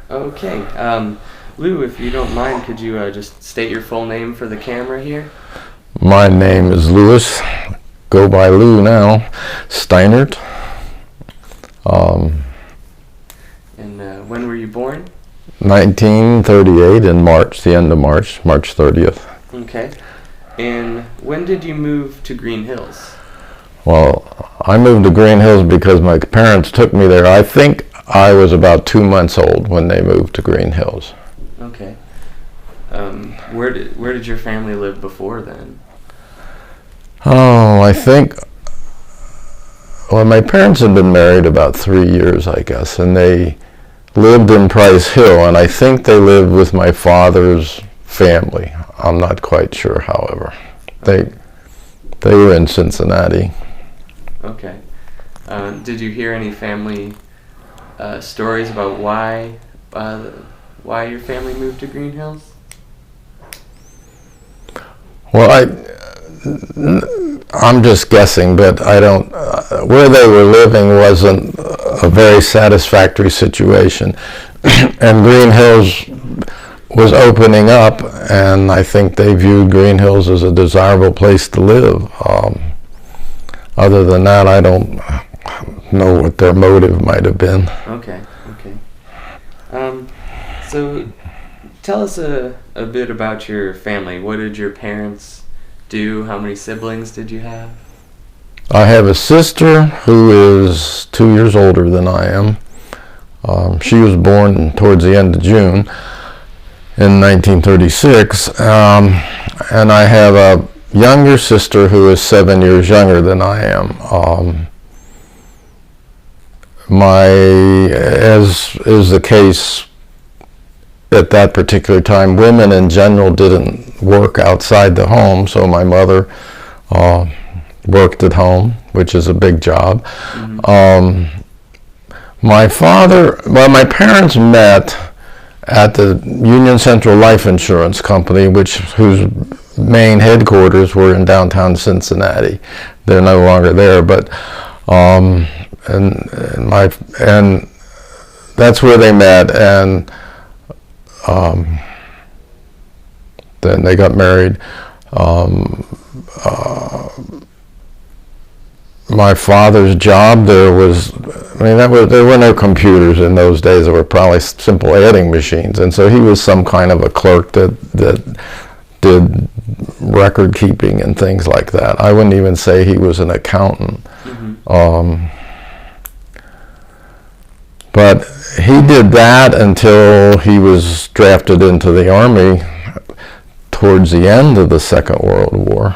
Okay. Lou, if you don't mind, could you just state your full name for the camera here? My name is Louis. Go by Lou now. Steinert. And when were you born? 1938 in March, the end of March, March 30th. Okay. And when did you move to Greenhills? Well, I moved to Greenhills because my parents took me there. I think I was about 2 months old when they moved to Greenhills. Okay. Where did your family live before then? Oh, I think, well, my parents had been married about 3 years, I guess, and they lived in Price Hill, and I think they lived with my father's family. I'm not quite sure, however. They were in Cincinnati. Okay. Did you hear any family stories about why your family moved to Greenhills? Well, I'm just guessing, but I don't. Where they were living wasn't a very satisfactory situation, and Greenhills was opening up, and I think they viewed Greenhills as a desirable place to live. Other than that, I don't know what their motive might have been. Okay. So tell us a bit about your family. What did your parents do? How many siblings did you have? I have a sister who is 2 years older than I am. She was born towards the end of June in 1936, and I have a younger sister who is 7 years younger than I am. As is the case at that particular time, women in general didn't work outside the home, so my mother worked at home, which is a big job. Mm-hmm. My my parents met at the Union Central Life Insurance Company, whose main headquarters were in downtown Cincinnati. They're no longer there, but and that's where they met, and then they got married. My father's job there was, there were no computers in those days. There were probably simple adding machines, and so he was some kind of a clerk that did record keeping and things like that. I wouldn't even say he was an accountant. Mm-hmm. But he did that until he was drafted into the Army towards the end of the Second World War.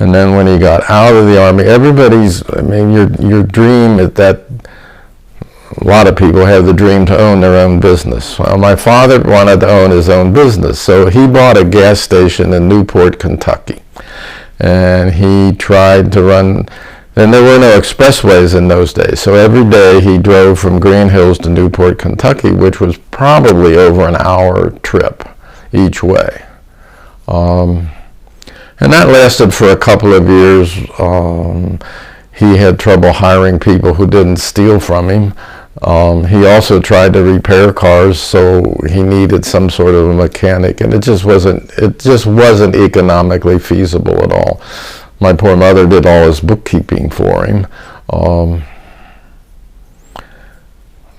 And then when he got out of the Army, your dream is that a lot of people have the dream to own their own business. Well, my father wanted to own his own business, so he bought a gas station in Newport, Kentucky. And he tried to run, and there were no expressways in those days, so every day he drove from Greenhills to Newport, Kentucky, which was probably over an hour trip each way. And that lasted for a couple of years. He had trouble hiring people who didn't steal from him. He also tried to repair cars, so he needed some sort of a mechanic, and it just wasn't economically feasible at all. My poor mother did all his bookkeeping for him.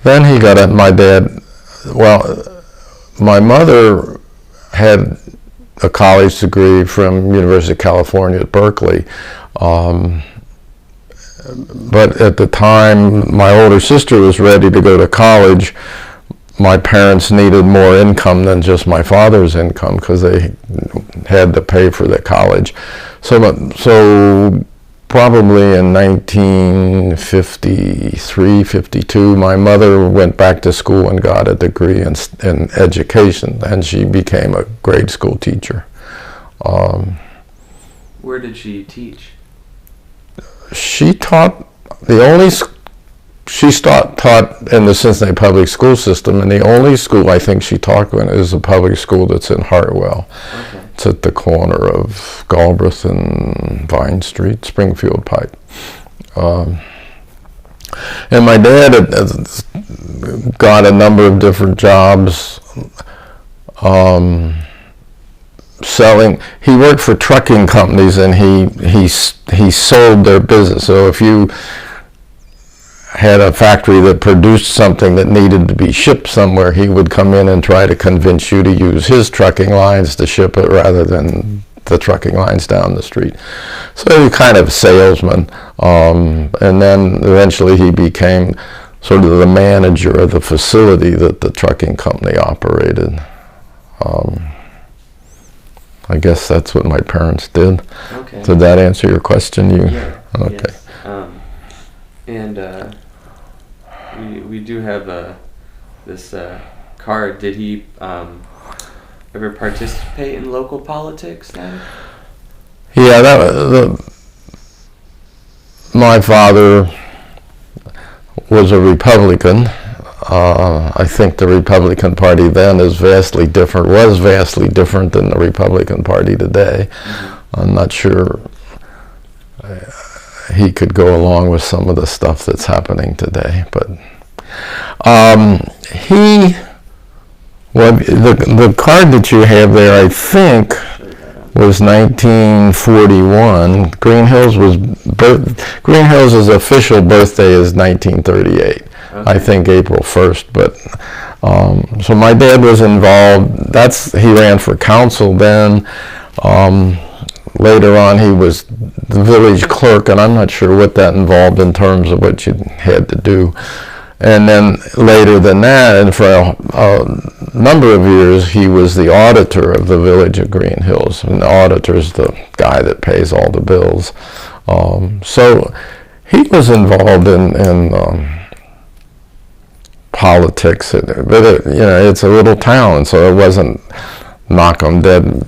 Then he got at my dad. Well, my mother had a college degree from University of California at Berkeley. But at the time my older sister was ready to go to college, my parents needed more income than just my father's income because they had to pay for the college. So probably in 1953, 52, my mother went back to school and got a degree in education, and she became a grade school teacher. Where did she teach? She taught taught in the Cincinnati public school system, and the only school I think she taught in is a public school that's in Hartwell. Okay. It's at the corner of Galbraith and Vine Street, Springfield Pike. And my dad, got a number of different jobs selling. He worked for trucking companies, and he sold their business. So if you had a factory that produced something that needed to be shipped somewhere, he would come in and try to convince you to use his trucking lines to ship it rather than the trucking lines down the street. So he was kind of a salesman, and then eventually he became sort of the manager of the facility that the trucking company operated. I guess that's what my parents did. Okay. Did that answer your question? Yeah. Okay. Yes. And we do have this card. Did he ever participate in local politics then? Yeah, my father was a Republican. I think the Republican Party then was vastly different than the Republican Party today. Mm-hmm. I'm not sure he could go along with some of the stuff that's happening today, but the card that you have there, I think, was 1941. Greenhills' official birthday is 1938. Okay. I think April 1st, but so my dad was involved. He ran for council then. Later on, he was the village clerk, and I'm not sure what that involved in terms of what you had to do. And then later than that, and for a number of years, he was the auditor of the village of Greenhills. And the auditor's the guy that pays all the bills. So he was involved in politics, but it's a little town, so it wasn't knock 'em dead.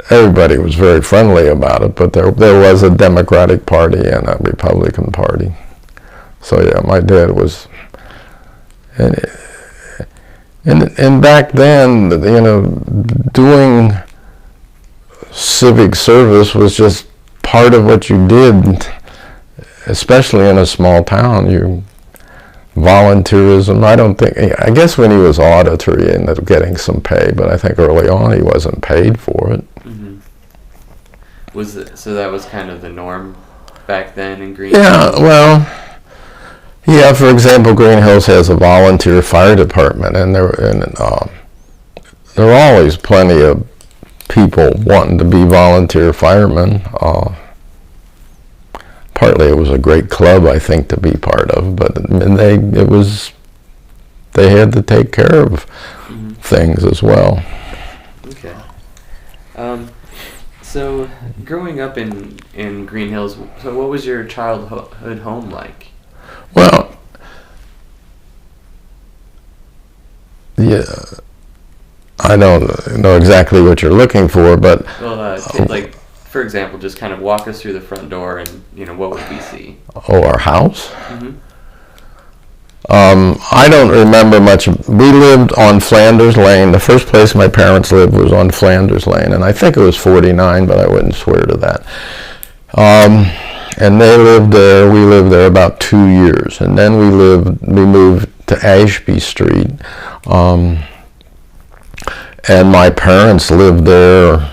Everybody was very friendly about it, but there was a Democratic Party and a Republican Party. So yeah, my dad was, and back then, doing civic service was just part of what you did, especially in a small town. Volunteerism, I guess when he was auditor he ended up getting some pay, but I think early on he wasn't paid for it. Mm-hmm. So that was kind of the norm back then in Greenhills? Yeah, for example, Greenhills has a volunteer fire department, and there are always plenty of people wanting to be volunteer firemen. Partly it was a great club, I think, to be part of, but they had to take care of mm-hmm. things as well. Okay. So growing up in Greenhills, so what was your childhood home like? Well, yeah, I don't know exactly what you're looking for, but for example, just kind of walk us through the front door, and what would we see? Oh, our house? Mm-hmm. I don't remember much. We lived on Flanders Lane. The first place my parents lived was on Flanders Lane, and I think it was 49, but I wouldn't swear to that. And they lived there. We lived there about 2 years, and then we moved to Ashby Street, and my parents lived there,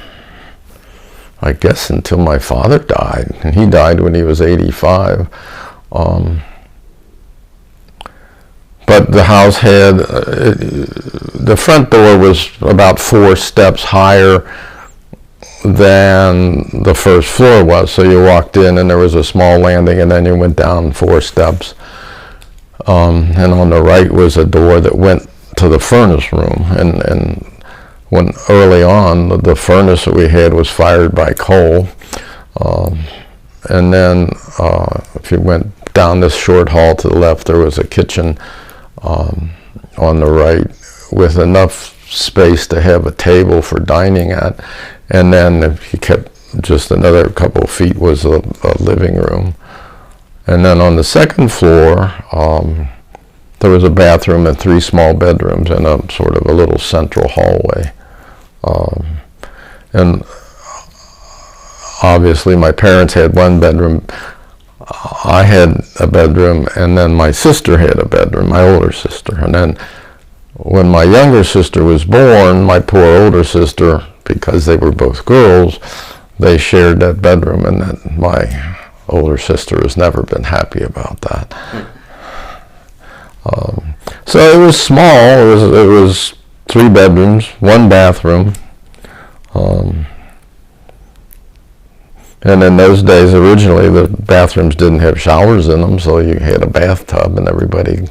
I guess, until my father died, and he died when he was 85. But the house had, the front door was about 4 steps higher than the first floor was. So you walked in and there was a small landing, and then you went down 4 steps. And on the right was a door that went to the furnace room. And when early on, the furnace that we had was fired by coal. And then if you went down this short hall to the left, there was a kitchen on the right with enough space to have a table for dining at. And then if you kept just another couple of feet was a living room. And then on the second floor, there was a bathroom and 3 small bedrooms and a sort of a little central hallway. And obviously my parents had 1 bedroom. I had a bedroom, and then my sister had a bedroom, my older sister. And then when my younger sister was born, my poor older sister, because they were both girls, they shared that bedroom, and then my older sister has never been happy about that. So it was small. It was 3 bedrooms, 1 bathroom. And in those days, originally, the bathrooms didn't have showers in them, so you had a bathtub, and everybody,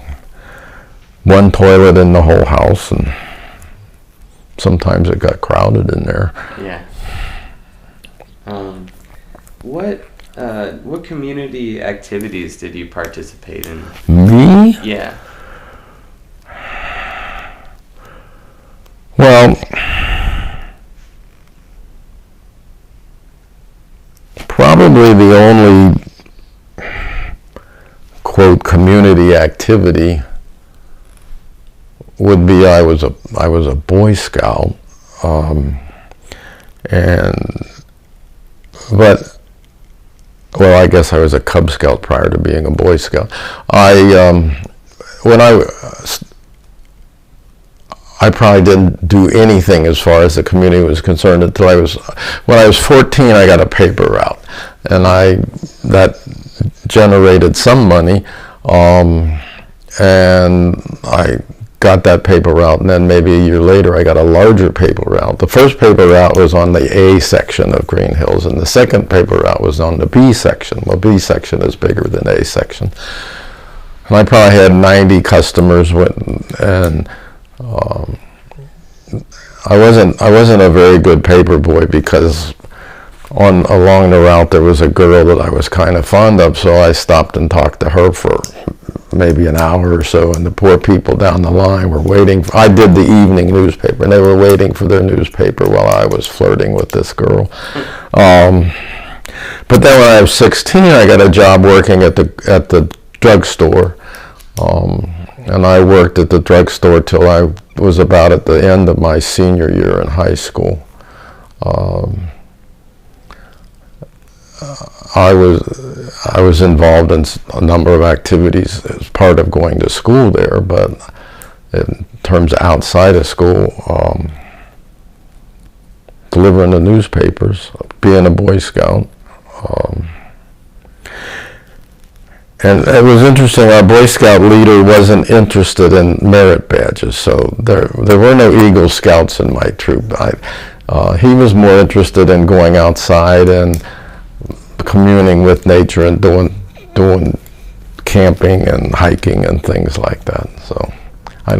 1 toilet in the whole house, and sometimes it got crowded in there. Yeah. What community activities did you participate in? Me? Yeah. Well, probably the only, quote, community activity would be I was a Boy Scout, well, I guess I was a Cub Scout prior to being a Boy Scout. I probably didn't do anything as far as the community was concerned until when I was 14, I got a paper route, and that generated some money, and I got that paper route, and then maybe a year later I got a larger paper route. The first paper route was on the A section of Greenhills, and the second paper route was on the B section. Well, B section is bigger than A section. And I probably had 90 customers, and I wasn't a very good paper boy, because along the route there was a girl that I was kind of fond of, so I stopped and talked to her for maybe an hour or so, and the poor people down the line were waiting. I did the evening newspaper, and they were waiting for their newspaper while I was flirting with this girl. But then when I was 16, I got a job working at the drugstore, and I worked at the drugstore till I was about at the end of my senior year in high school. I was involved in a number of activities as part of going to school there, but in terms of outside of school, delivering the newspapers, being a Boy Scout. And it was interesting, our Boy Scout leader wasn't interested in merit badges, so there were no Eagle Scouts in my troop. He was more interested in going outside and communing with nature and doing camping and hiking and things like that. So I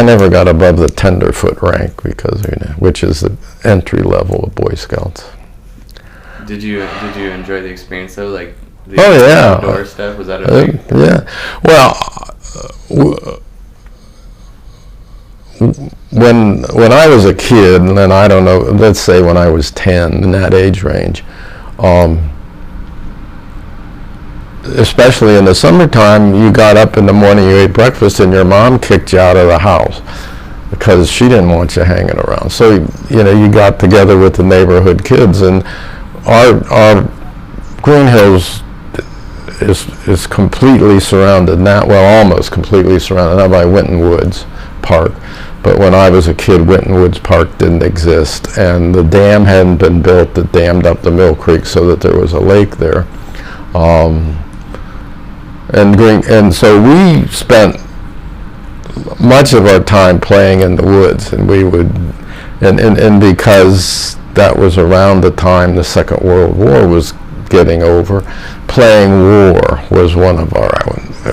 never got above the tenderfoot rank, which is the entry level of Boy Scouts. Did you enjoy the experience though? Like the outdoor stuff, was that a big? Yeah. Well, when I was a kid, and then I don't know, let's say when I was 10, in that age range, especially in the summertime, you got up in the morning, you ate breakfast, and your mom kicked you out of the house because she didn't want you hanging around. So you got together with the neighborhood kids, and our Greenhills is completely surrounded now, well, almost completely surrounded now by Winton Woods Park. But when I was a kid, Winton Woods Park didn't exist, and the dam hadn't been built that dammed up the Mill Creek so that there was a lake there. And so we spent much of our time playing in the woods, and we would, and because that was around the time the Second World War was getting over, playing war was one of our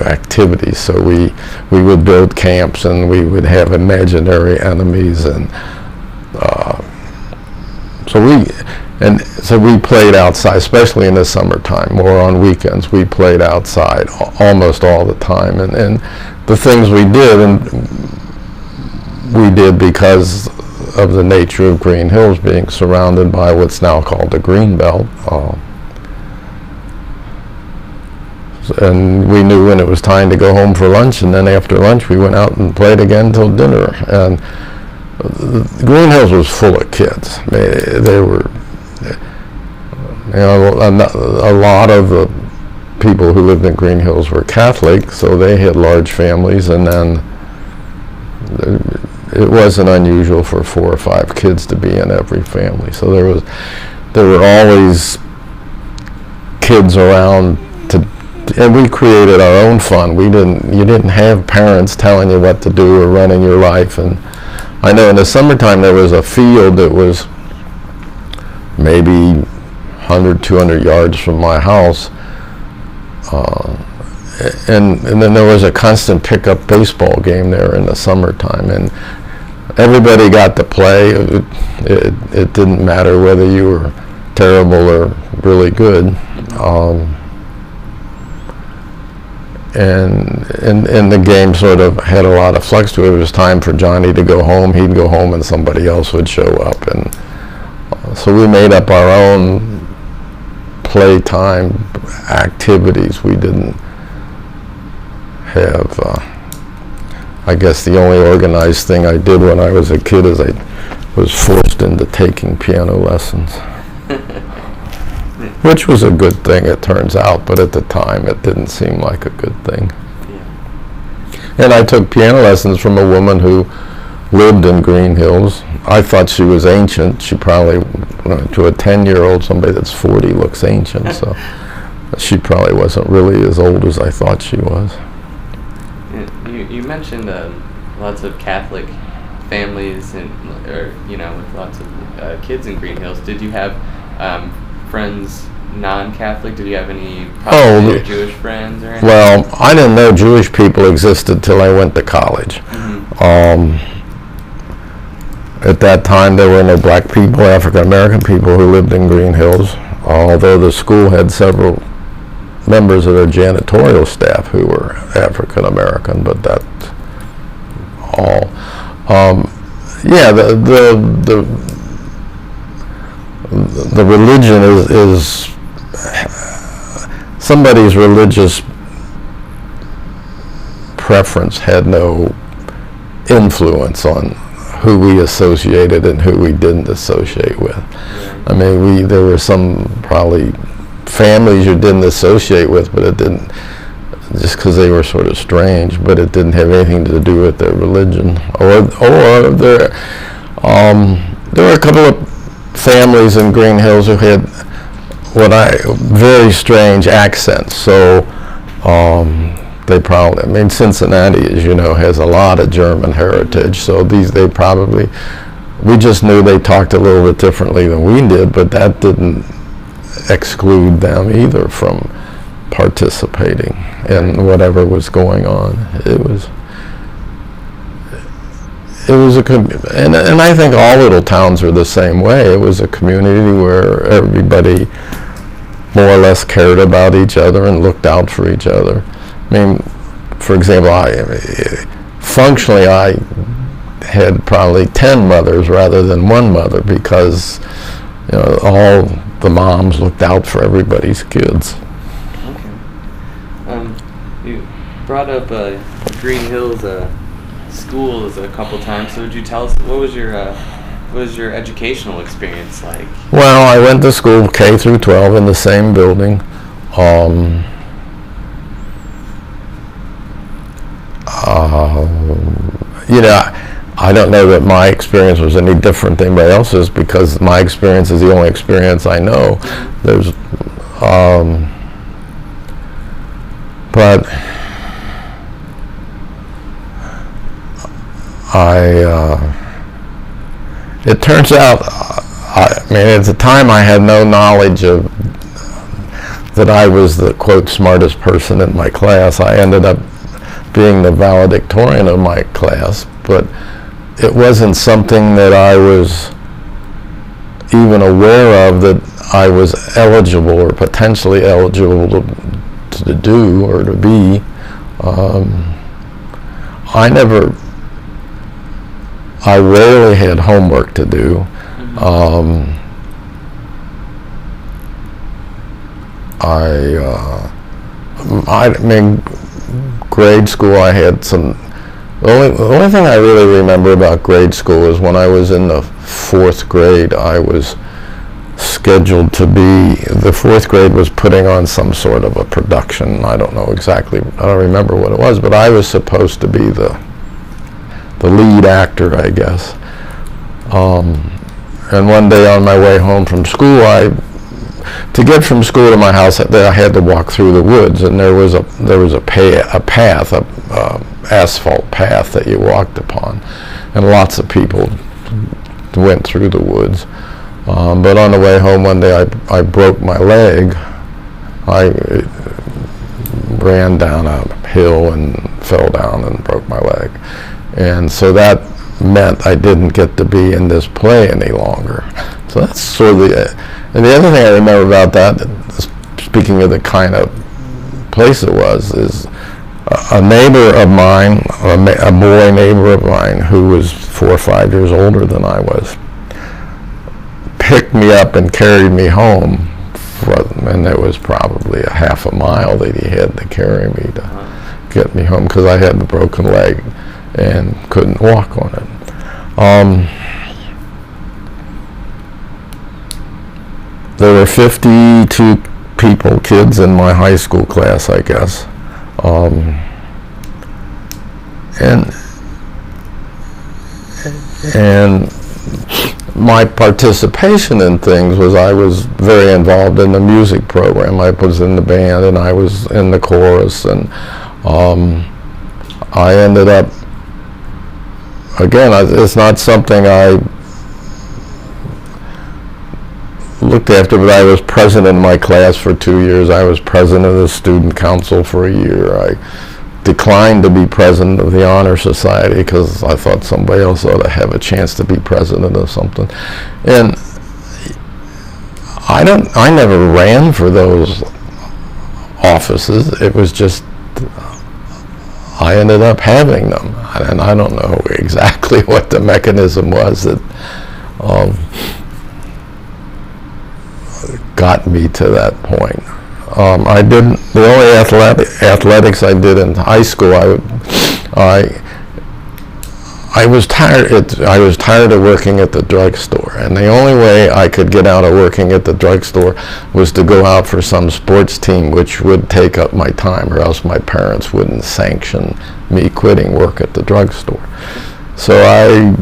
activities. So we would build camps, and we would have imaginary enemies, and so we played outside, especially in the summertime, or on weekends. We played outside almost all the time, and the things we did because of the nature of Greenhills being surrounded by what's now called the Green Belt. And we knew when it was time to go home for lunch, and then after lunch we went out and played again till dinner. And Greenhills was full of kids. They were, a lot of the people who lived in Greenhills were Catholic, so they had large families, and then it wasn't unusual for 4 or 5 kids to be in every family. So there were always kids around and we created our own fun. You didn't have parents telling you what to do or running your life. And I know in the summertime there was a field that was maybe 100, 200 yards from my house. And then there was a constant pickup baseball game there in the summertime, and everybody got to play. It didn't matter whether you were terrible or really good. And the game sort of had a lot of flux to it. It was time for Johnny to go home. He'd go home and somebody else would show up. And so we made up our own playtime activities. We didn't have, I guess the only organized thing I did when I was a kid is I was forced into taking piano lessons. Which was a good thing, it turns out, but at the time it didn't seem like a good thing. Yeah. And I took piano lessons from a woman who lived in Greenhills. I thought she was ancient. She probably, to a 10-year-old, somebody that's 40 looks ancient, so she probably wasn't really as old as I thought she was. You mentioned lots of Catholic families with lots of kids in Greenhills. Did you have friends non-Catholic? Did you have any Jewish friends or anything? Well, I didn't know Jewish people existed till I went to college. Mm-hmm. At that time, there were no black people, African American people who lived in Greenhills, although the school had several members of their janitorial staff who were African American, but that's all. The religion is somebody's religious preference had no influence on who we associated and who we didn't associate with. I mean, there were some probably families you didn't associate with, but it didn't, just because they were sort of strange, but it didn't have anything to do with their religion. Or there were a couple of families in Greenhills who had very strange accents. So Cincinnati, as you know, has a lot of German heritage. So we just knew they talked a little bit differently than we did, but that didn't exclude them either from participating in whatever was going on. And I think all little towns are the same way. It was a community where everybody more or less cared about each other and looked out for each other. I mean, for example, functionally I had probably 10 mothers rather than one mother because all the moms looked out for everybody's kids. Okay. You brought up Greenhills schools a couple times. So would you tell us what was your educational experience like? Well, I went to school K through 12 in the same building. I don't know that my experience was any different than anybody else's because my experience is the only experience I know. But it turns out, at the time I had no knowledge of that I was the, quote, smartest person in my class. I ended up being the valedictorian of my class, but it wasn't something that I was even aware of that I was eligible or potentially eligible to do or to be. I rarely had homework to do. Grade school I had some, the only thing I really remember about grade school is when I was in the 4th grade, I was scheduled to be, the fourth grade was putting on some sort of a production. I don't know exactly, I don't remember what it was, but I was supposed to be the lead actor, I guess. And one day on my way home from school, to get from school to my house, I had to walk through the woods, and there was a path, asphalt path that you walked upon, and lots of people went through the woods. But on the way home one day, I broke my leg. I ran down a hill and fell down and broke my leg, and so that meant I didn't get to be in this play any longer. So that's sort of and the other thing I remember about that, speaking of the kind of place it was, is a neighbor of mine, a boy neighbor of mine who was 4 or 5 years older than I was, picked me up and carried me home, and it was probably a half a mile that he had to carry me to get me home because I had a broken leg and couldn't walk on it. There were 52 kids in my high school class, I guess. And my participation in things was I was very involved in the music program. I was in the band and I was in the chorus, and I ended up, again, it's not something I looked after, but I was president in my class for 2 years. I was president of the student council for a year. I declined to be president of the honor society because I thought somebody else ought to have a chance to be president of something. And I never ran for those offices. It was just I ended up having them, and I don't know exactly what the mechanism was that got me to that point. The only athletics I did in high school, I was tired of working at the drugstore, and the only way I could get out of working at the drugstore was to go out for some sports team, which would take up my time, or else my parents wouldn't sanction me quitting work at the drugstore. So I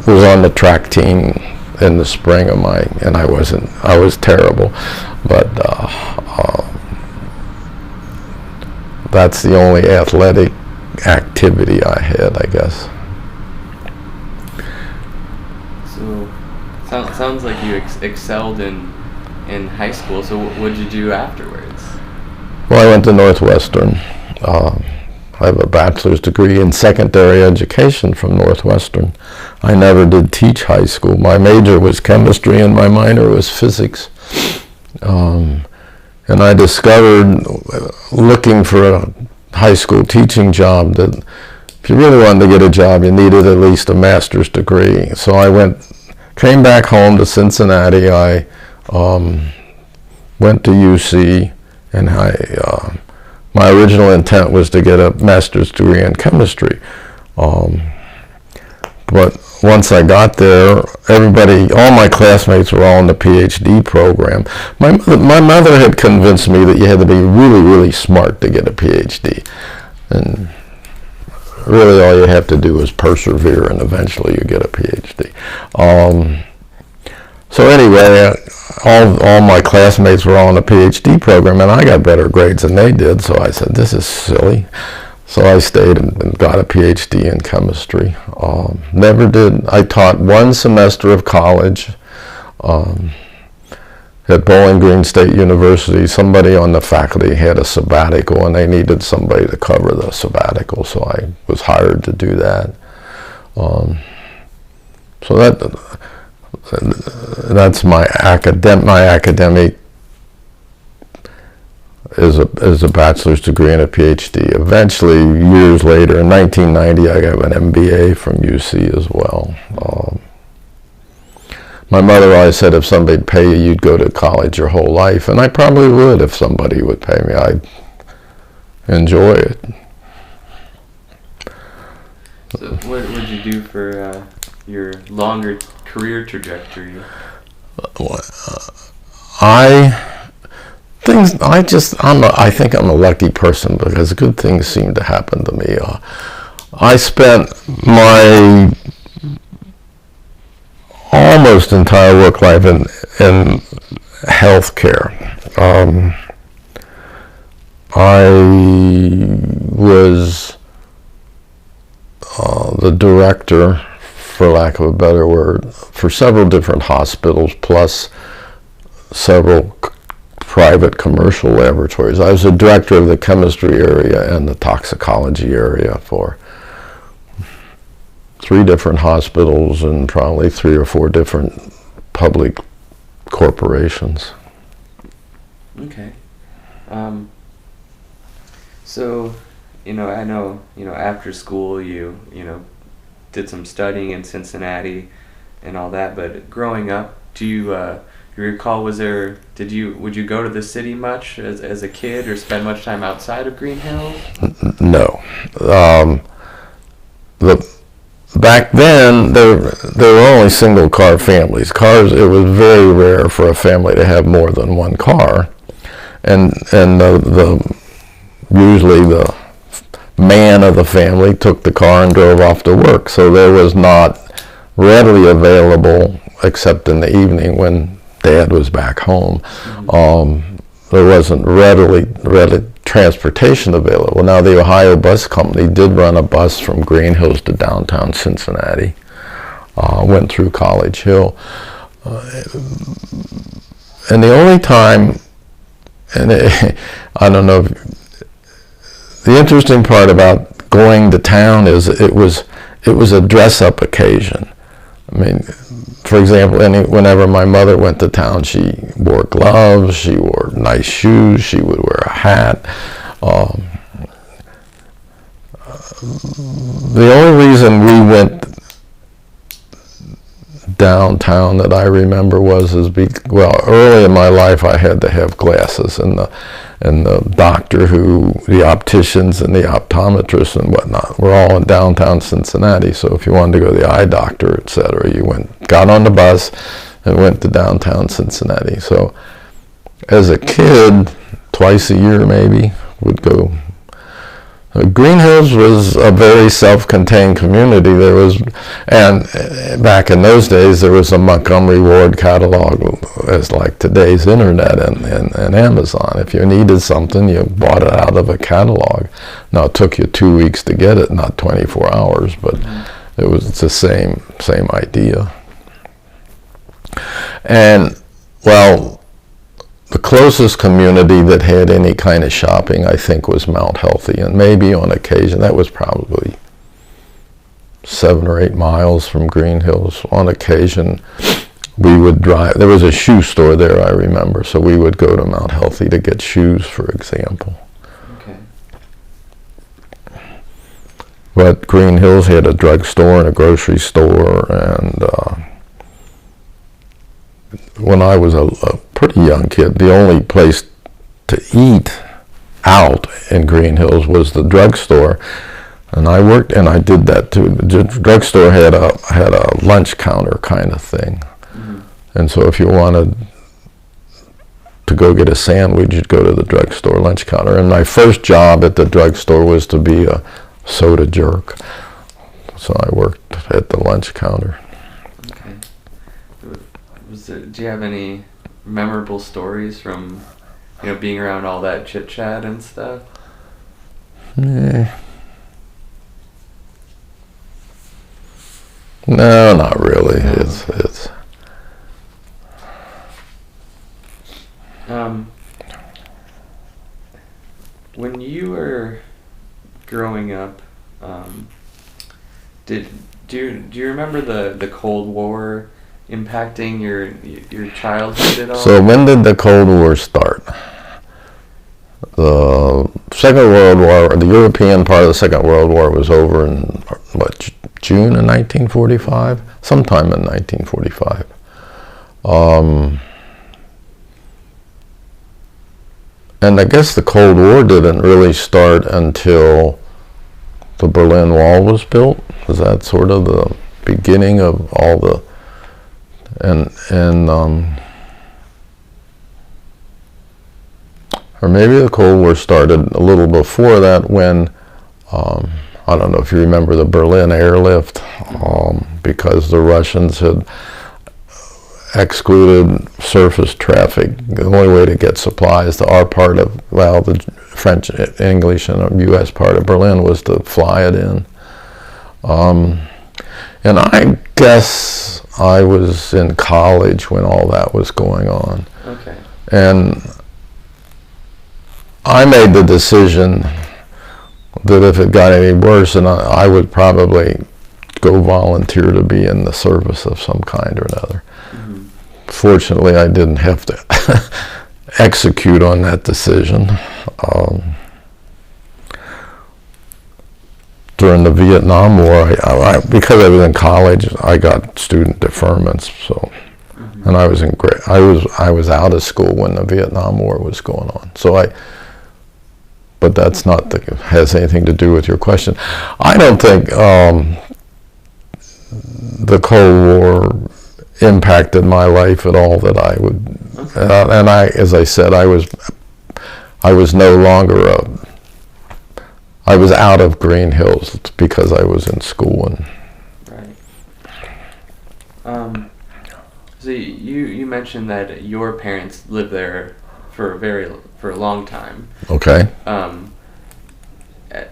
was on the track team in the spring of and I was terrible, but that's the only athletic activity I had, I guess. So, sounds like you excelled in high school. So, what did you do afterwards? Well, I went to Northwestern. I have a bachelor's degree in secondary education from Northwestern. I never did teach high school. My major was chemistry and my minor was physics. And I discovered, looking for a high school teaching job, that if you really wanted to get a job, you needed at least a master's degree. So I came back home to Cincinnati. I went to UC, and my original intent was to get a master's degree in chemistry. But once I got there, all my classmates were all in the PhD program. My mother had convinced me that you had to be really, really smart to get a PhD. And really all you have to do is persevere, and eventually you get a PhD. So anyway, all my classmates were all in the PhD program, and I got better grades than they did, so I said, this is silly. So I stayed and got a PhD in chemistry. I taught one semester of college at Bowling Green State University. Somebody on the faculty had a sabbatical, and they needed somebody to cover the sabbatical, so I was hired to do that. So that's my academic is a bachelor's degree and a PhD. Eventually, years later, in 1990, I got an MBA from UC as well. My mother always said, if somebody'd pay you, you'd go to college your whole life, and I probably would if somebody would pay me. I'd enjoy it. So what would you do for your longer career trajectory? I think I'm a lucky person because good things seem to happen to me. I spent my almost entire work life in healthcare. I was the director, for lack of a better word, for several different hospitals, plus several private commercial laboratories. I was the director of the chemistry area and the toxicology area for 3 different hospitals and probably 3 or 4 different public corporations. Okay. So, I know, after school you did some studying in Cincinnati and all that, but growing up, do you recall, would you go to the city much as a kid or spend much time outside of Greenhills? No. Back then, there were only single car families. It was very rare for a family to have more than one car. And usually the man of the family took the car and drove off to work. So there was not readily available, except in the evening when Dad was back home. Mm-hmm. There wasn't readily transportation available. Now the Ohio Bus Company did run a bus from Greenhills to downtown Cincinnati. Went through College Hill. And the only time, I don't know, the interesting part about going to town is it was a dress-up occasion. I mean, for example, whenever my mother went to town, she wore gloves, she wore nice shoes, she would wear a hat. The only reason we went downtown that I remember was early in my life I had to have glasses, and the doctor the opticians and the optometrists and whatnot were all in downtown Cincinnati. So if you wanted to go to the eye doctor, etc., you got on the bus and went to downtown Cincinnati. So as a kid, twice a year maybe, would go. Greenhills was a very self-contained community. And back in those days, there was a Montgomery Ward catalog as like today's internet and Amazon. If you needed something, you bought it out of a catalog. Now it took you 2 weeks to get it, not 24 hours, but it's the same idea. And the closest community that had any kind of shopping, I think, was Mount Healthy, and maybe on occasion, that was probably 7 or 8 miles from Greenhills. On occasion, we would drive. There was a shoe store there, I remember, so we would go to Mount Healthy to get shoes, for example. Okay. But Greenhills had a drugstore and a grocery store, and when I was a pretty young kid, the only place to eat out in Greenhills was the drugstore, and I did that too. The drugstore had a lunch counter kind of thing, mm-hmm. And so if you wanted to go get a sandwich, you'd go to the drugstore lunch counter. And my first job at the drugstore was to be a soda jerk, so I worked at the lunch counter. Okay. Do you have any memorable stories from, being around all that chit chat and stuff? No, not really. No. It's. When you were growing up, do you remember the Cold War impacting your childhood at all? So when did the Cold War start? The Second World War, the European part of the Second World War was over in, June of 1945? Sometime in 1945. And I guess the Cold War didn't really start until the Berlin Wall was built. Was that sort of the beginning of all the... And or maybe the Cold War started a little before that when, I don't know if you remember the Berlin airlift, because the Russians had excluded surface traffic. The only way to get supplies to our part of, well, the French, English, and U.S. part of Berlin was to fly it in. And I guess I was in college when all that was going on. Okay. And I made the decision that if it got any worse, then I would probably go volunteer to be in the service of some kind or another. Mm-hmm. Fortunately, I didn't have to execute on that decision. During the Vietnam War, because I was in college, I got student deferments. So, mm-hmm. And I was I was out of school when the Vietnam War was going on. So but that's not has anything to do with your question. I don't think the Cold War impacted my life at all. That I would, and as I said, I was no longer I was out of Greenhills because I was in school. And right. So you mentioned that your parents lived there for a long time. Okay.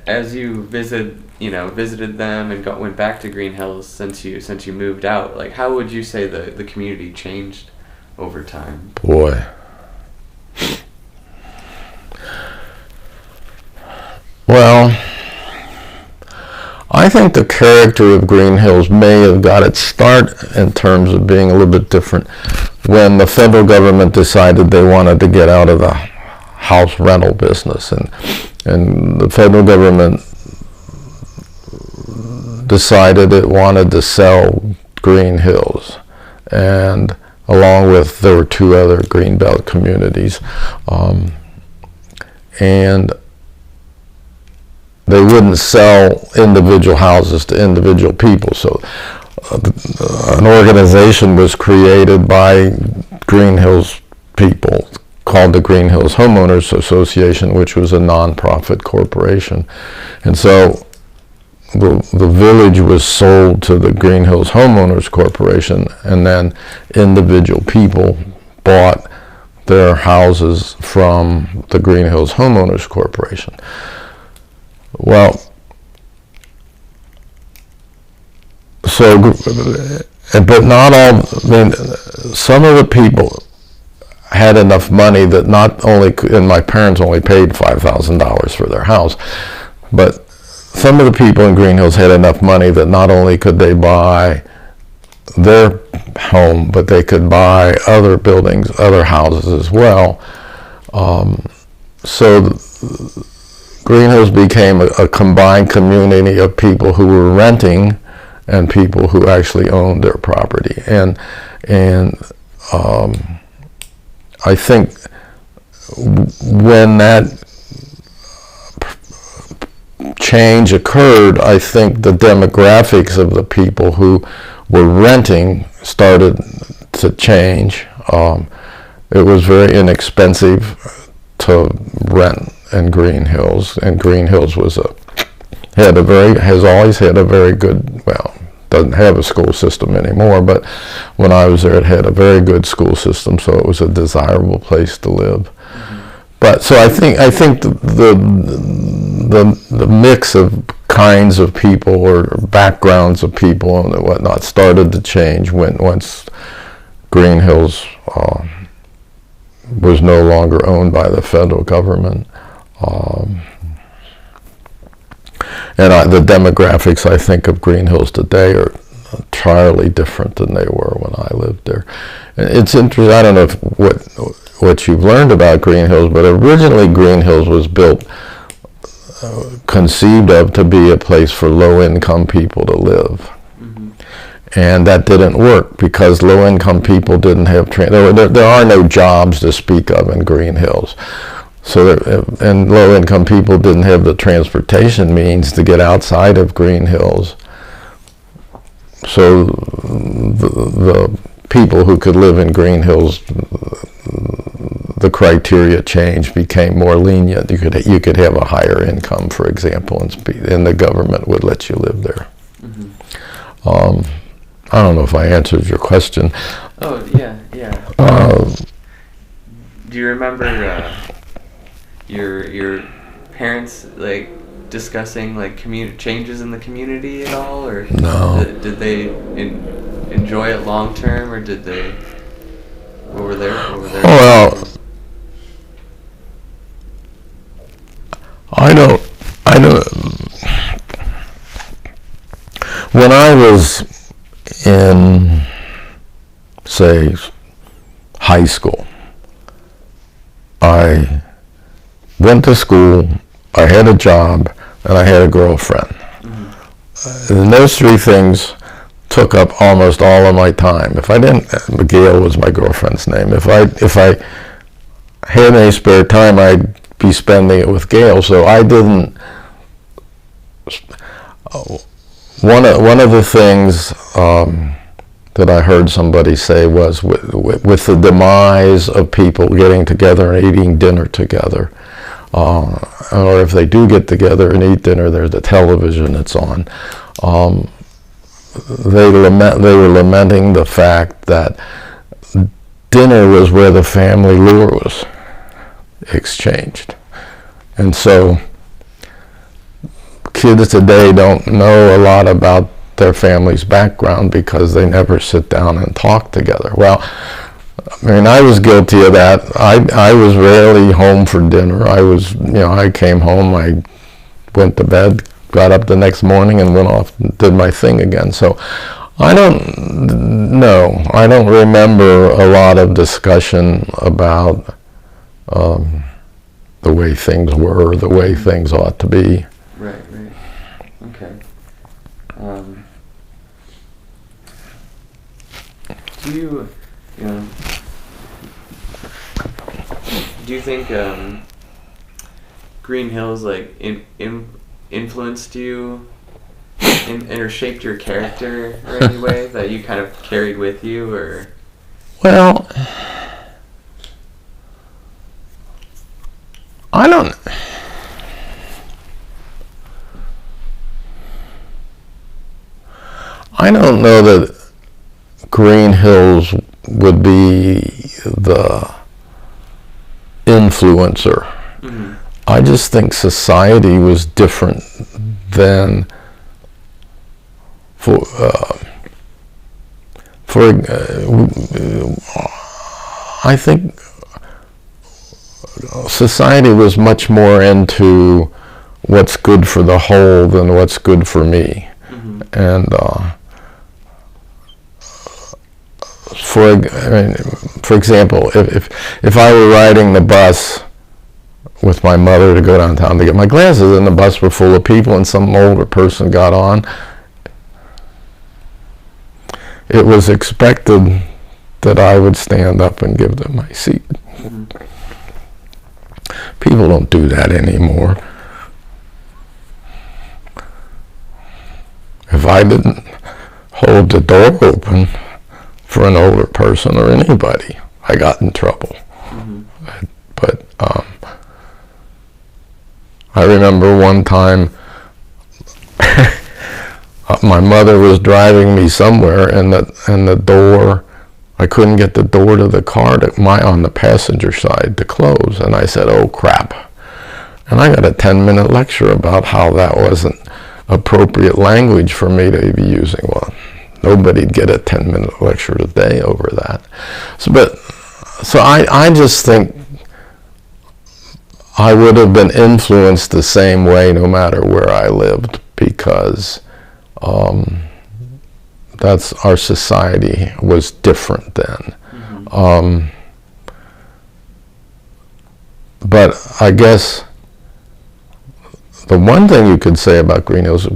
As you visited them and went back to Greenhills since you moved out, like how would you say the community changed over time? Boy. Well, I think the character of Greenhills may have got its start in terms of being a little bit different when the federal government decided they wanted to get out of the house rental business, and the federal government decided it wanted to sell Greenhills, and along with there were two other Greenbelt communities, and they wouldn't sell individual houses to individual people. So an organization was created by Greenhills people called the Greenhills Homeowners Association, which was a non-profit corporation. And so the village was sold to the Greenhills Homeowners Corporation, and then individual people bought their houses from the Greenhills Homeowners Corporation. Well, but not all, I mean, some of the people had enough money that not only, and my parents only paid $5,000 for their house, but some of the people in Greenhills had enough money that not only could they buy their home, but they could buy other buildings, other houses as well. So Greenhills became a combined community of people who were renting and people who actually owned their property. And I think when that change occurred, I think the demographics of the people who were renting started to change. It was very inexpensive to rent in Greenhills, and Greenhills has always had a very good, well, doesn't have a school system anymore, but when I was there it had a very good school system, so it was a desirable place to live. Mm-hmm. But so I think the mix of kinds of people or backgrounds of people and whatnot started to change once Greenhills was no longer owned by the federal government. And the demographics, I think, of Greenhills today are entirely different than they were when I lived there. And it's interesting, I don't know what you've learned about Greenhills, but originally Greenhills was built, conceived of to be a place for low-income people to live. Mm-hmm. And that didn't work because low-income people didn't have, there are no jobs to speak of in Greenhills. So and low-income people didn't have the transportation means to get outside of Greenhills. So the people who could live in Greenhills, the criteria changed, became more lenient. You could have a higher income, for example, and the government would let you live there. I don't know if I answered your question. Oh, yeah. Do you remember your parents like discussing like changes in the community at all, or no? Did they enjoy it long term, or did they? What were their? Well, I don't. When I was in, say, high school, I went to school, I had a job, and I had a girlfriend. And those three things took up almost all of my time. If I didn't, Gail was my girlfriend's name. If I had any spare time, I'd be spending it with Gail. So I didn't. One of the things that I heard somebody say was with the demise of people getting together and eating dinner together, or if they do get together and eat dinner, there's the television that's on. They were lamenting the fact that dinner was where the family lore was exchanged, and so kids today don't know a lot about their family's background because they never sit down and talk together. Well, I mean, I was guilty of that. I was rarely home for dinner. I came home, I went to bed, got up the next morning and went off and did my thing again. So I don't remember a lot of discussion about the way things were, the way things ought to be. Right. Okay. Do you think Greenhills like influenced you or shaped your character in any way that you kind of carried with you, or? Well, I don't know that Greenhills would be the influencer. Mm-hmm. I just think society was different than I think society was much more into what's good for the whole than what's good for me. Mm-hmm. And for example, if I were riding the bus with my mother to go downtown to get my glasses, and the bus were full of people, and some older person got on, it was expected that I would stand up and give them my seat. Mm-hmm. People don't do that anymore. If I didn't hold the door open for an older person or anybody, I got in trouble. Mm-hmm. But I remember one time my mother was driving me somewhere, and the door, I couldn't get the door to the car on the passenger side to close, and I said, "Oh crap!" And I got a 10-minute lecture about how that wasn't appropriate language for me to be using. Well, nobody'd get a 10-minute lecture today over that. So I just think I would have been influenced the same way no matter where I lived, because that's our society was different then. Mm-hmm. But I guess the one thing you could say about Greenhills,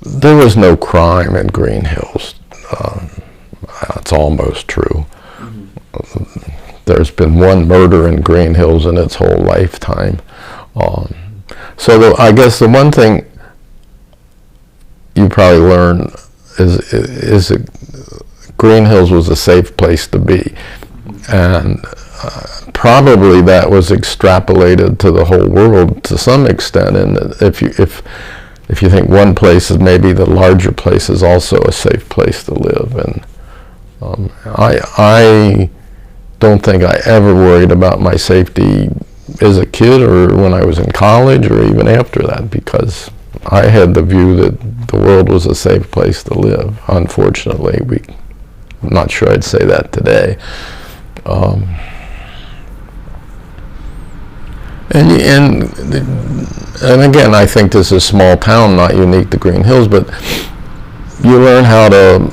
there was no crime in Greenhills. That's almost true. Mm-hmm. There's been one murder in Greenhills in its whole lifetime. So I guess the one thing you probably learn is that Greenhills was a safe place to be. And probably that was extrapolated to the whole world to some extent. And if you think one place is maybe the larger place is also a safe place to live. And I don't think I ever worried about my safety as a kid or when I was in college or even after that, because I had the view that the world was a safe place to live. Unfortunately, I'm not sure I'd say that today. And again, I think this is a small town, not unique to Greenhills, but you learn how to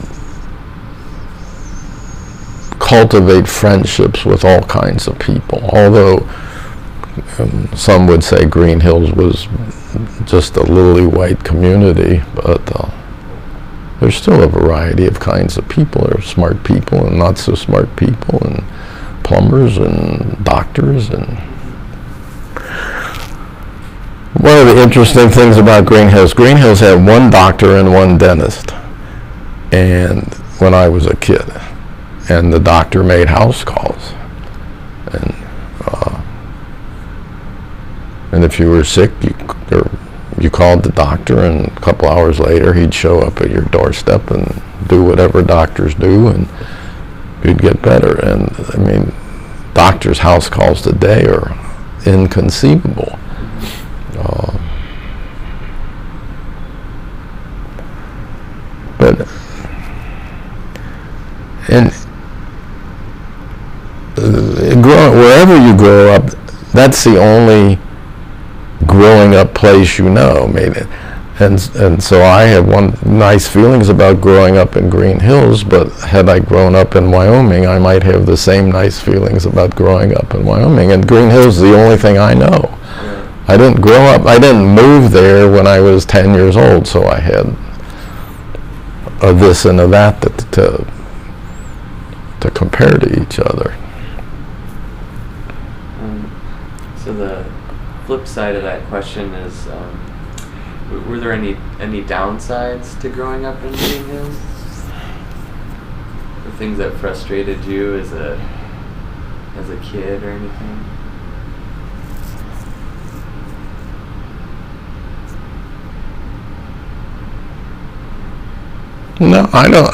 cultivate friendships with all kinds of people. Although some would say Greenhills was just a lily white community, but there's still a variety of kinds of people. There are smart people and not so smart people, and plumbers and doctors. And one of the interesting things about Greenhills had one doctor and one dentist, and when I was a kid, and the doctor made house calls, and if you were sick, you called the doctor, and a couple hours later he'd show up at your doorstep and do whatever doctors do, and you'd get better. And I mean, doctors' house calls today are inconceivable. Wherever you grow up, that's the only growing up place you know. And so I have nice feelings about growing up in Greenhills, but had I grown up in Wyoming, I might have the same nice feelings about growing up in Wyoming. And Greenhills is the only thing I know. I didn't move there when I was 10 years old, so I had a this and a that to compare to each other. So the flip side of that question is, were there any downsides to growing up in Greenhills? Or things that frustrated you as a kid or anything? No, I don't.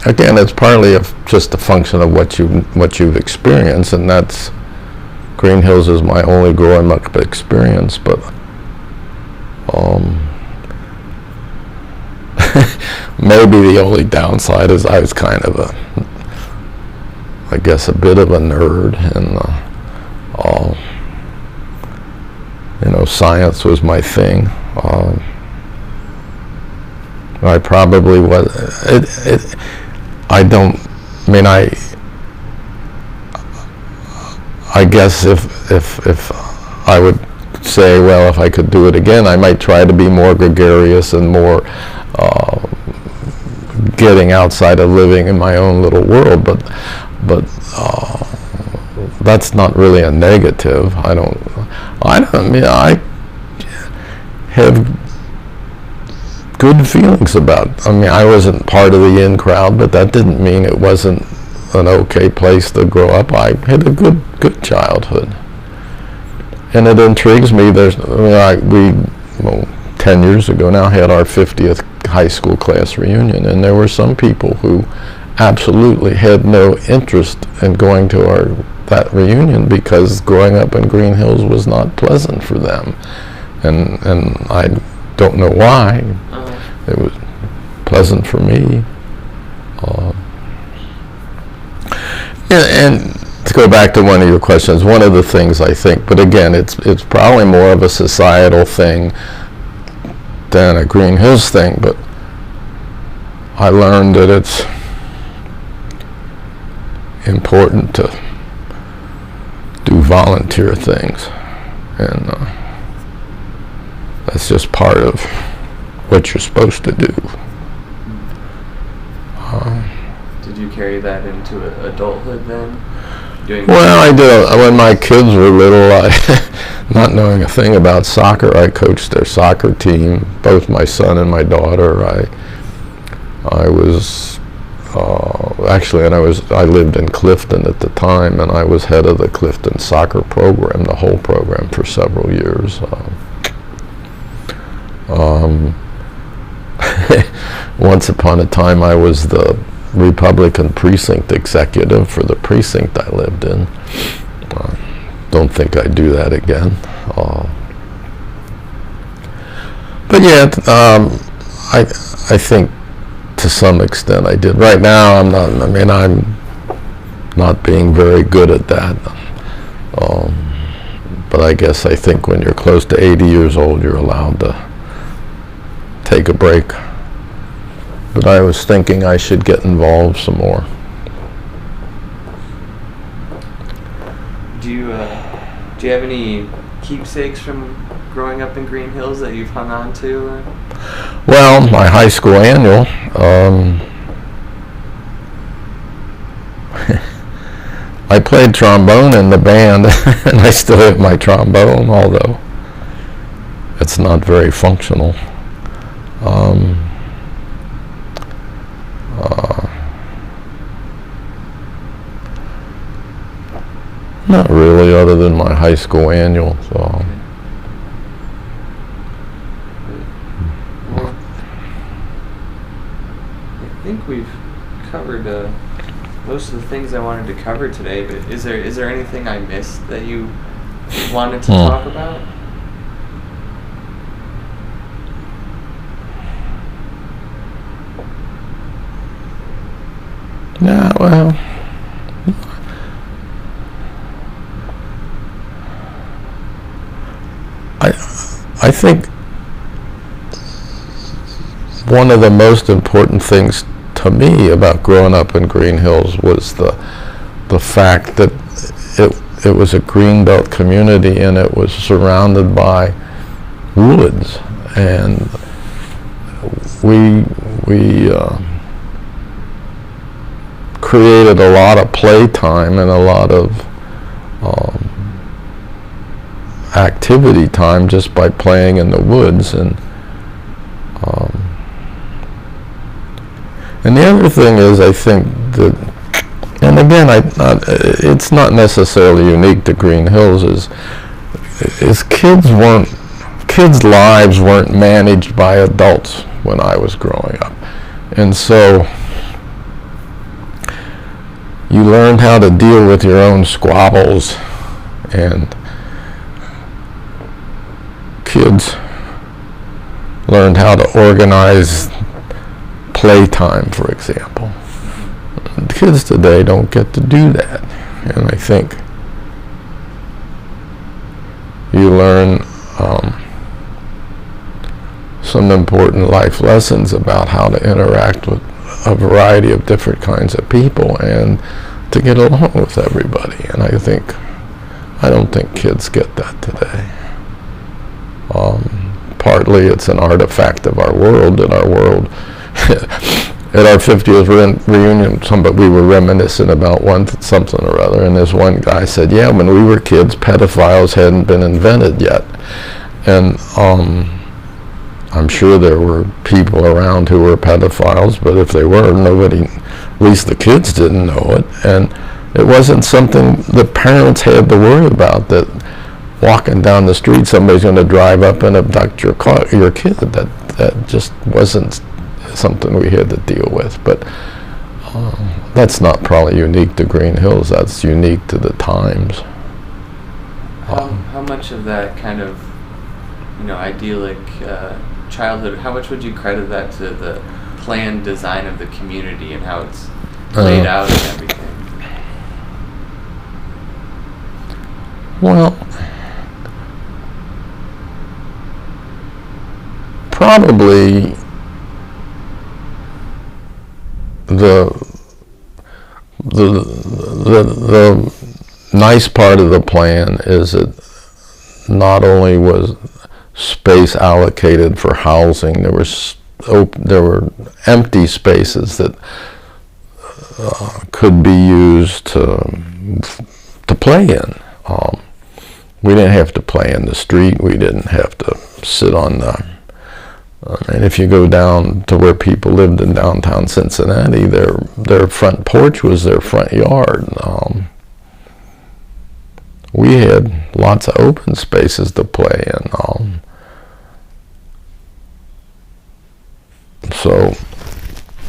Again, it's partly just a function of what you've experienced, and that's Greenhills is my only growing up experience. But maybe the only downside is I was kind of I guess a bit of a nerd, and science was my thing. I probably was. I guess if I would say, well, if I could do it again, I might try to be more gregarious and more getting outside of living in my own little world. But that's not really a negative. I have good feelings about. I wasn't part of the in crowd, but that didn't mean it wasn't an okay place to grow up. I had a good childhood, and it intrigues me. We 10 years ago now had our 50th high school class reunion, and there were some people who absolutely had no interest in going to that reunion because growing up in Greenhills was not pleasant for them, and I don't know why. It was pleasant for me. And to go back to one of your questions, one of the things I think, but again, it's probably more of a societal thing than a Greenhills thing, but I learned that it's important to do volunteer things, and that's just part of what you're supposed to do. Did you carry that into adulthood then? Well, I did. When my kids were little, not knowing a thing about soccer, I coached their soccer team, both my son and my daughter. I was actually, and I lived in Clifton at the time, and I was head of the Clifton soccer program, the whole program, for several years. Once upon a time, I was the Republican precinct executive for the precinct I lived in. Don't think I'd do that again. But yeah, I think to some extent I did. Right now, I'm not being very good at that. But I guess I think when you're close to 80 years old, you're allowed to take a break. But I was thinking I should get involved some more. Do you have any keepsakes from growing up in Greenhills that you've hung on to? Well, my high school annual. I played trombone in the band, and I still have my trombone, although it's not very functional. Not really, other than my high school annual. So. Well, I think we've covered most of the things I wanted to cover today. But is there anything I missed that you wanted to talk about? Yeah, well, I think one of the most important things to me about growing up in Greenhills was the fact that it was a greenbelt community, and it was surrounded by woods, and we created a lot of playtime and a lot of activity time just by playing in the woods. And the other thing is, I think that, and again, it's not necessarily unique to Greenhills, is kids' lives weren't managed by adults when I was growing up, and so you learned how to deal with your own squabbles, and kids learned how to organize playtime, for example. Kids today don't get to do that, and I think you learn some important life lessons about how to interact with a variety of different kinds of people and to get along with everybody. And I don't think kids get that today. Partly it's an artifact of our world, and our world at our 50th reunion, we were reminiscing about something or other, and this one guy said, yeah, when we were kids, pedophiles hadn't been invented yet. And I'm sure there were people around who were pedophiles, but if they were, nobody, at least the kids, didn't know it. And it wasn't something the parents had to worry about, that walking down the street, somebody's going to drive up and abduct your kid. That just wasn't something we had to deal with. But that's not probably unique to Greenhills. That's unique to the times. How much of that kind of, idyllic childhood, how much would you credit that to the planned design of the community and how it's laid out and everything? Well, probably the nice part of the plan is that not only was space allocated for housing, there were empty spaces that could be used to play in. We didn't have to play in the street. We didn't have to sit on And if you go down to where people lived in downtown Cincinnati, their front porch was their front yard. We had lots of open spaces to play in. So,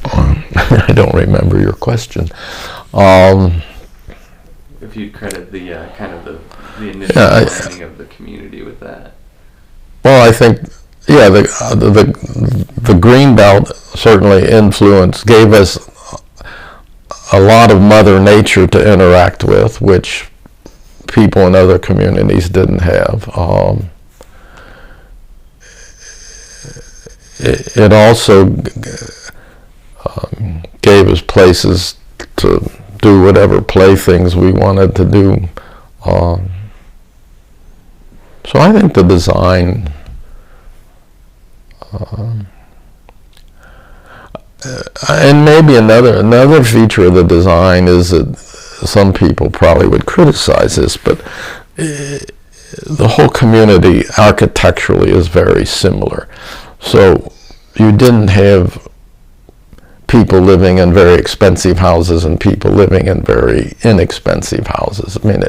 I don't remember your question. If you credit the kind of the initial planning of the community with that. Well, I think, yeah, the green belt certainly gave us a lot of Mother Nature to interact with, which people in other communities didn't have. It also gave us places to do whatever playthings we wanted to do. So I think the design and maybe another feature of the design is that some people probably would criticize this, but the whole community architecturally is very similar. So you didn't have people living in very expensive houses and people living in very inexpensive houses. I mean,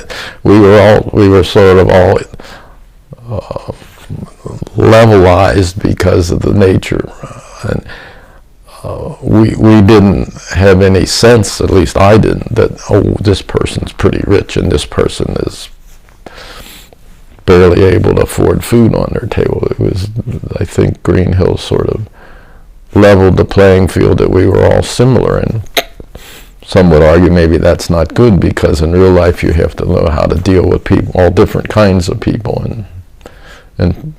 we were sort of all levelized because of the nature, and we didn't have any sense, at least I didn't, that, oh, this person's pretty rich and this person is barely able to afford food on their table. It was, I think, Greenhills sort of leveled the playing field that we were all similar in. Some would argue maybe that's not good, because in real life you have to know how to deal with people, all different kinds of people, and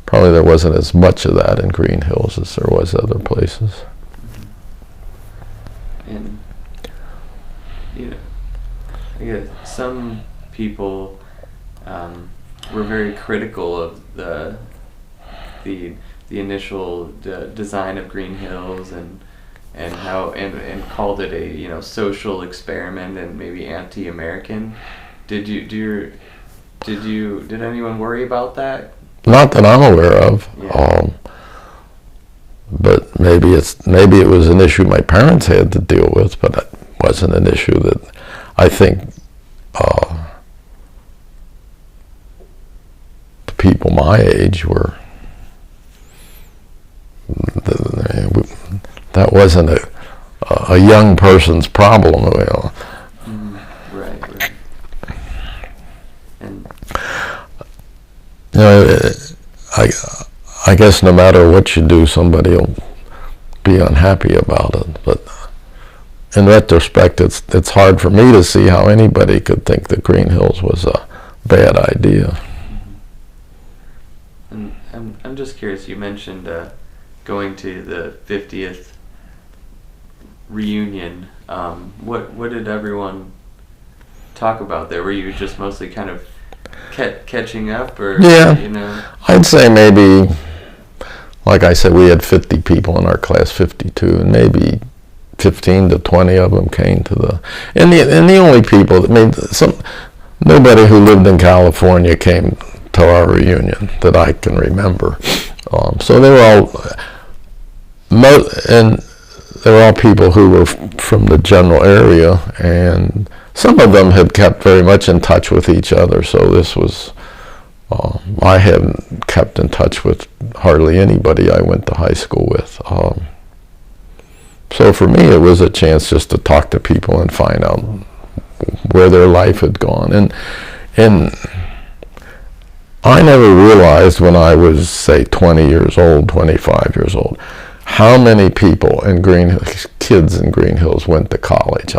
probably there wasn't as much of that in Greenhills as there was other places. And I guess some people were very critical of the initial design of Greenhills and how and called it a social experiment and maybe anti-American. Did anyone worry about that? Not that I'm aware of. Yeah. But maybe it was an issue my parents had to deal with, but it wasn't an issue that I think the people my age were. That wasn't a young person's problem. Right. And I guess no matter what you do, somebody will be unhappy about it. But in retrospect, it's hard for me to see how anybody could think that Greenhills was a bad idea. And I'm just curious. You mentioned going to the 50th reunion. What did everyone talk about there? Were you just mostly kind of catching up, or I'd say maybe, like I said, we had 50 people in our class, 52, and maybe 15 to 20 of them came to the only people that nobody who lived in California came to our reunion that I can remember. So they were all people who were from the general area, and some of them had kept very much in touch with each other. So this was, I haven't kept in touch with hardly anybody I went to high school with. So for me, it was a chance just to talk to people and find out where their life had gone. And I never realized when I was, say, 20 years old, 25 years old, how many people in kids in Greenhills went to college.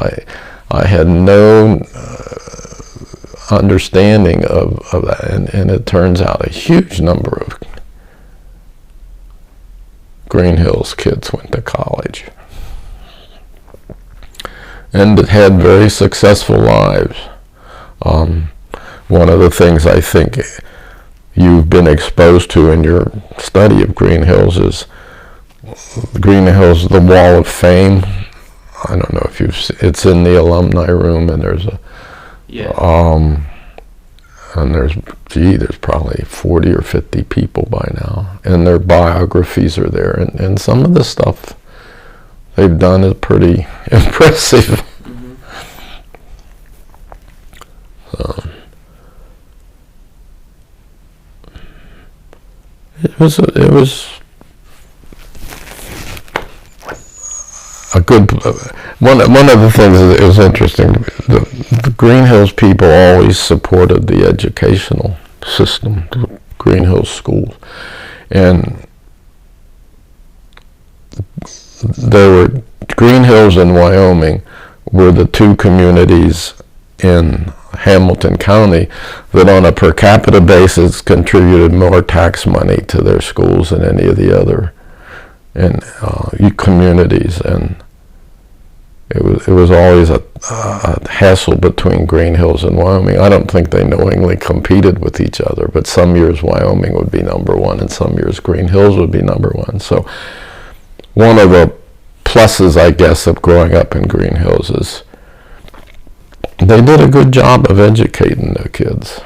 I had no understanding of that, and it turns out a huge number of Greenhills kids went to college and had very successful lives. One of the things I think you've been exposed to in your study of Greenhills is Greenhills, the Wall of Fame. I don't know if it's in the alumni room, and there's And there's probably 40 or 50 people by now, and their biographies are there, and some of the stuff they've done is pretty impressive. Mm-hmm. It was a good one of the things that it was interesting. The Greenhills people always supported the educational system, the Greenhills schools, and there were Greenhills and Wyoming were the two communities in Hamilton County that on a per capita basis contributed more tax money to their schools than any of the other communities, and it was always a hassle between Greenhills and Wyoming. I don't think they knowingly competed with each other, but some years Wyoming would be number one and some years Greenhills would be number one. So one of the pluses, I guess, of growing up in Greenhills is they did a good job of educating their kids.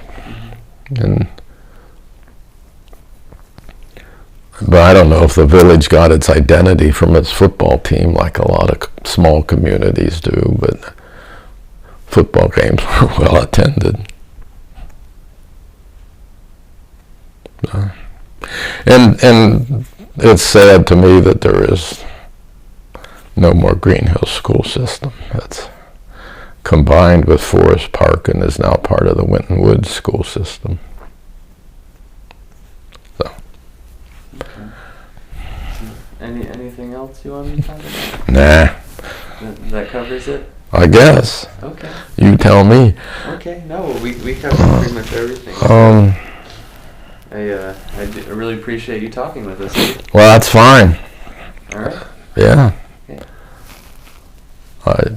But I don't know if the village got its identity from its football team like a lot of small communities do, but football games were well attended. And it's sad to me that there is no more Greenhills school system. That's combined with Forest Park and is now part of the Winton Woods school system. So. Okay. Anything else you want me to talk about? Nah. That covers it? I guess. Okay. You tell me. Okay. No, we covered pretty much everything. I really appreciate you talking with us. Well, that's fine. All right. Yeah. Okay.